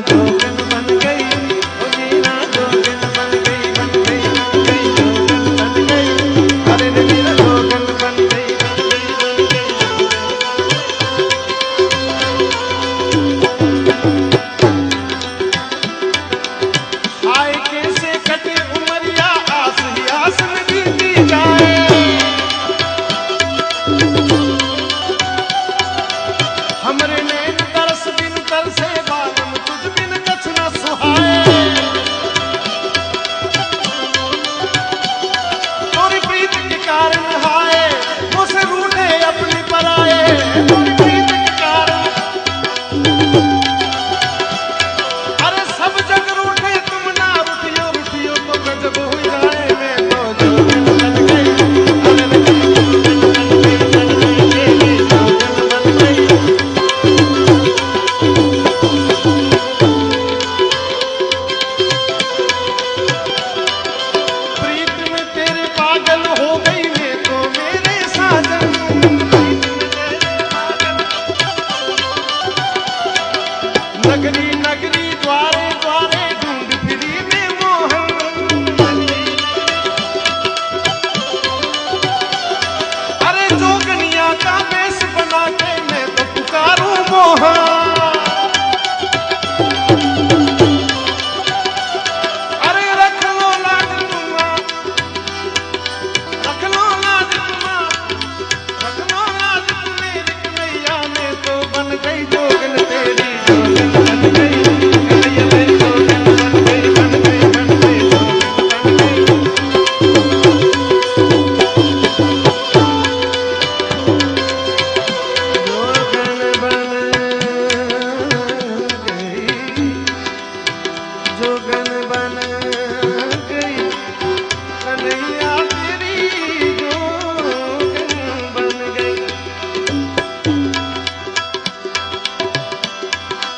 जोगन बन गई, ओ मीरा जोगन बन गई, बन गई, बन गई, जोगन बन गई, अरे रे मीरा जोगन बन गई, बन गई, बन गई। हाय कैसे कटे उमरिया, आस ही आस में बीती जाए, हमरे नैन तरस बिन तरसे, बालम तुझ बिन कछ न सुहाए। तोरी प्रीत के कारण हाय मुझसे रूठे अपनी पराए, तोरी प्रीत के कारण अरे सब जग रूठे तुम ना रूठियो, रूठियो तो गजब हो जाए। मैं तो जोगन बन गई, अरे रे जोगन बन गई, बन गई, जोगन बन गई। प्रीत में तेरे पागल हो गई मैं तो मेरे साजन, प्रीत में तेरे पागल। नगरी नगरी द्वारे द्वारे ढूंढ फिरी मैं मोहन, अरे जोगनिया का वेश बना के मैं तो पुकारूं मोहन। अरे रख लो लाज तुमा, रख लो लाज तुमा, रख लो लाज मेरी कन्हैया, मैं तो बन गई जोगन तेरी, जोगन बन गई, कन्हैया तेरी जोगन बन गई, बन गई, बन गई, जोगन बन गई। जोगन बन गई, कन्हैया तेरी जोगन बन गई।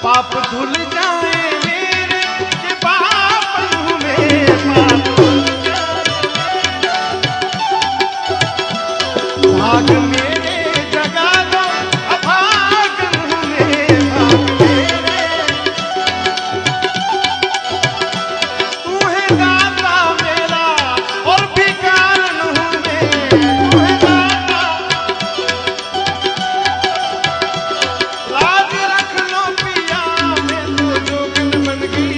पाप धुल जाए मेरे, ये पाप हूँ मैं, पाप धुल जाए, भाग मेरे जगा दो, अभागन हूँ मैं, भाग मेरे, तू है दाता मेरा और भिखारन हूँ मैं, तू है दाता, लाज रख लो पिया, मैं तो जोगन बन गई,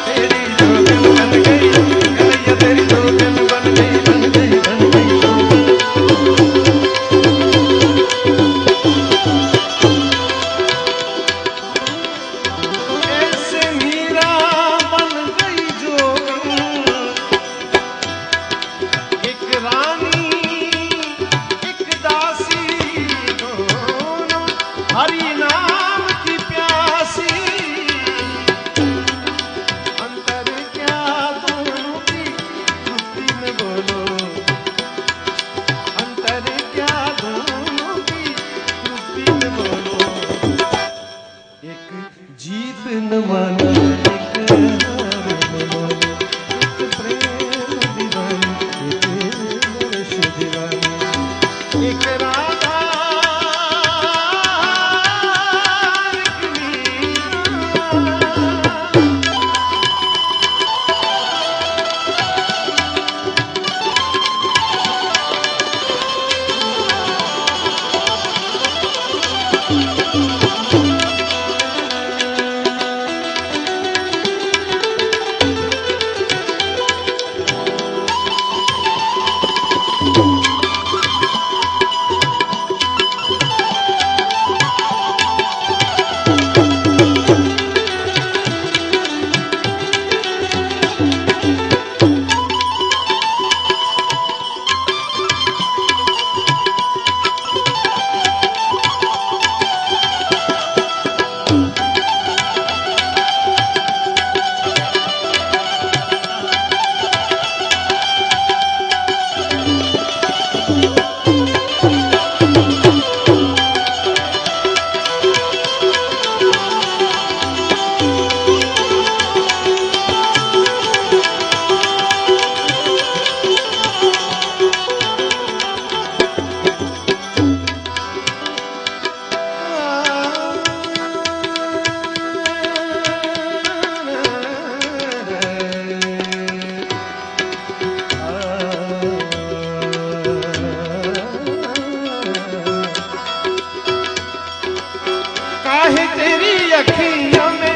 तेरी जोगन बन गई, कन्हैया तेरी जोगन बन गई, बन गई, बन गई, जोगन। ऐसे मीरा बन गई जोगन, एक रानी एक दासी, दोनों हरि नाम की प्यासी, अंतर क्या दोनों की तृप्ति में बोलो, अंतर क्या दोनों की तृप्ति में बोलो। एक जीत न माना, एक हार न माना, एक प्रेम दीवानी, एक वर्ष दीवानी, एक राधा एक मीरा। अखियों में